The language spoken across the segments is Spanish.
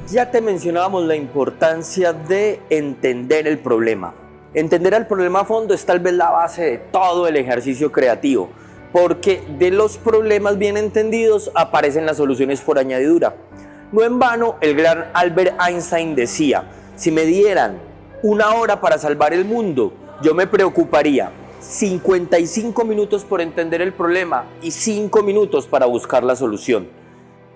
Ya te mencionábamos la importancia de entender el problema. Entender el problema a fondo es tal vez la base de todo el ejercicio creativo, porque de los problemas bien entendidos aparecen las soluciones por añadidura. No en vano, el gran Albert Einstein decía: si me dieran 1 hora para salvar el mundo, yo me preocuparía 55 minutos por entender el problema y 5 minutos para buscar la solución.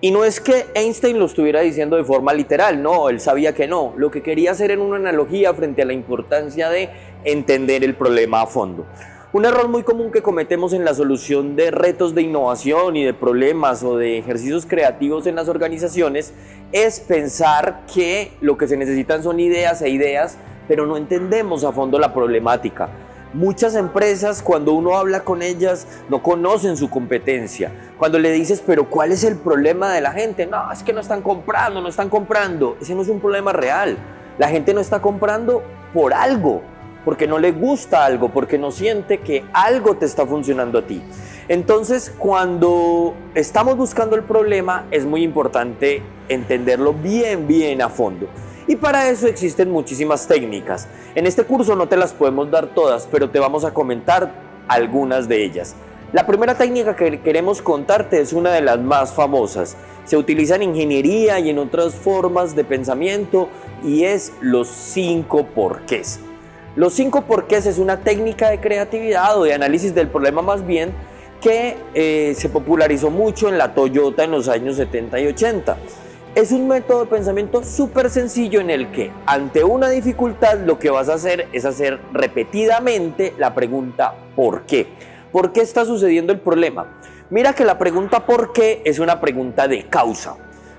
Y no es que Einstein lo estuviera diciendo de forma literal, no, él sabía que no. Lo que quería hacer era una analogía frente a la importancia de entender el problema a fondo. Un error muy común que cometemos en la solución de retos de innovación y de problemas o de ejercicios creativos en las organizaciones es pensar que lo que se necesitan son ideas e ideas, pero no entendemos a fondo la problemática. Muchas empresas, cuando uno habla con ellas, no conocen su competencia. Cuando le dices, pero ¿cuál es el problema de la gente? No, es que no están comprando, no están comprando. Ese no es un problema real. La gente no está comprando por algo, porque no le gusta algo, porque no siente que algo te está funcionando a ti. Entonces, cuando estamos buscando el problema, es muy importante entenderlo bien a fondo. Y para eso existen muchísimas técnicas. En este curso no te las podemos dar todas, pero te vamos a comentar algunas de ellas. La primera técnica que queremos contarte es una de las más famosas. Se utiliza en ingeniería y en otras formas de pensamiento y es los 5 porqués. Los 5 porqués es una técnica de creatividad o de análisis del problema más bien que se popularizó mucho en la Toyota en los años 70 y 80. Es un método de pensamiento súper sencillo en el que ante una dificultad lo que vas a hacer es hacer repetidamente la pregunta ¿por qué? ¿Por qué está sucediendo el problema? Mira que la pregunta ¿por qué? Es una pregunta de causa.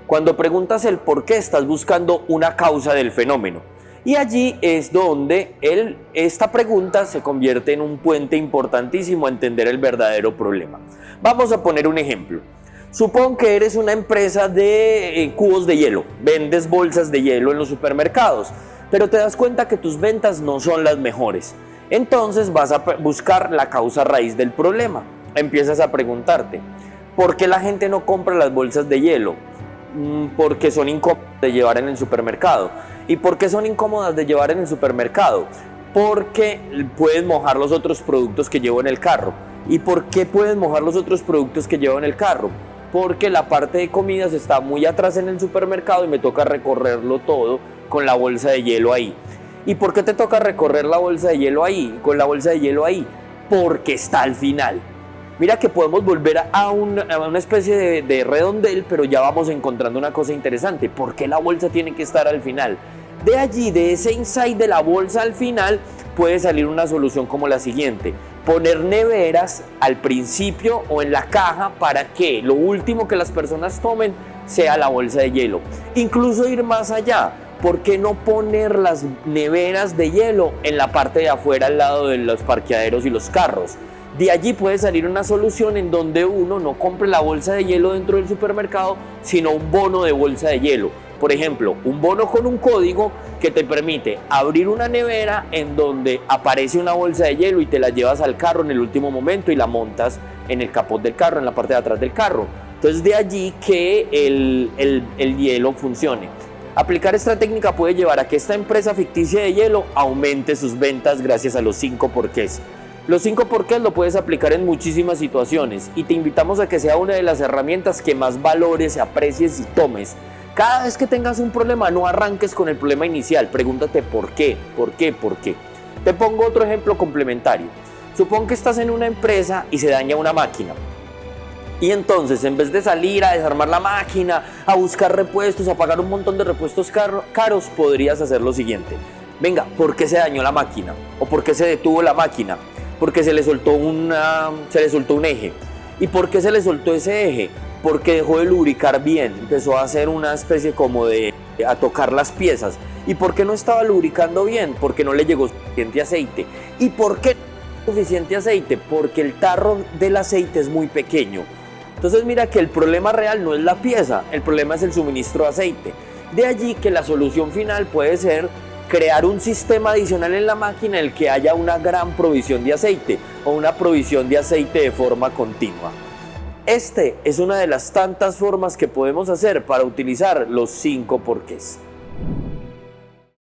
Cuando preguntas el por qué estás buscando una causa del fenómeno. Y allí es donde esta pregunta se convierte en un puente importantísimo a entender el verdadero problema. Vamos a poner un ejemplo. Supón que eres una empresa de cubos de hielo, vendes bolsas de hielo en los supermercados, pero te das cuenta que tus ventas no son las mejores. Entonces vas a buscar la causa raíz del problema. Empiezas a preguntarte, ¿por qué la gente no compra las bolsas de hielo? Porque son incómodas de llevar en el supermercado. ¿Y por qué son incómodas de llevar en el supermercado? Porque puedes mojar los otros productos que llevo en el carro. ¿Y por qué puedes mojar los otros productos que llevo en el carro? Porque la parte de comidas está muy atrás en el supermercado y me toca recorrerlo todo con la bolsa de hielo ahí. ¿Y por qué te toca recorrer la bolsa de hielo ahí, con la bolsa de hielo ahí? Porque está al final. Mira que podemos volver a una especie de redondel, pero ya vamos encontrando una cosa interesante. ¿Por qué la bolsa tiene que estar al final? De allí, de ese insight de la bolsa al final, puede salir una solución como la siguiente. Poner neveras al principio o en la caja para que lo último que las personas tomen sea la bolsa de hielo. Incluso ir más allá. ¿Por qué no poner las neveras de hielo en la parte de afuera al lado de los parqueaderos y los carros? De allí puede salir una solución en donde uno no compre la bolsa de hielo dentro del supermercado, sino un bono de bolsa de hielo. Por ejemplo, un bono con un código que te permite abrir una nevera en donde aparece una bolsa de hielo y te la llevas al carro en el último momento y la montas en el capot del carro, en la parte de atrás del carro. Entonces de allí que el hielo funcione. Aplicar esta técnica puede llevar a que esta empresa ficticia de hielo aumente sus ventas gracias a los 5 porqués. Los 5 porqués lo puedes aplicar en muchísimas situaciones y te invitamos a que sea una de las herramientas que más valores, aprecies y tomes. Cada vez que tengas un problema, no arranques con el problema inicial, pregúntate ¿por qué? ¿Por qué? ¿Por qué? Te pongo otro ejemplo complementario. Supón que estás en una empresa y se daña una máquina. Y entonces, en vez de salir a desarmar la máquina, a buscar repuestos, a pagar un montón de repuestos caros, podrías hacer lo siguiente. Venga, ¿por qué se dañó la máquina? ¿O por qué se detuvo la máquina? Porque se le soltó un eje. ¿Y por qué se le soltó ese eje? Porque dejó de lubricar bien, empezó a hacer una especie como a tocar las piezas. ¿Y por qué no estaba lubricando bien? Porque no le llegó suficiente aceite. ¿Y por qué no suficiente aceite? Porque el tarro del aceite es muy pequeño. Entonces mira que el problema real no es la pieza, el problema es el suministro de aceite. De allí que la solución final puede ser crear un sistema adicional en la máquina en el que haya una gran provisión de aceite o una provisión de aceite de forma continua. Este es una de las tantas formas que podemos hacer para utilizar los 5 porqués.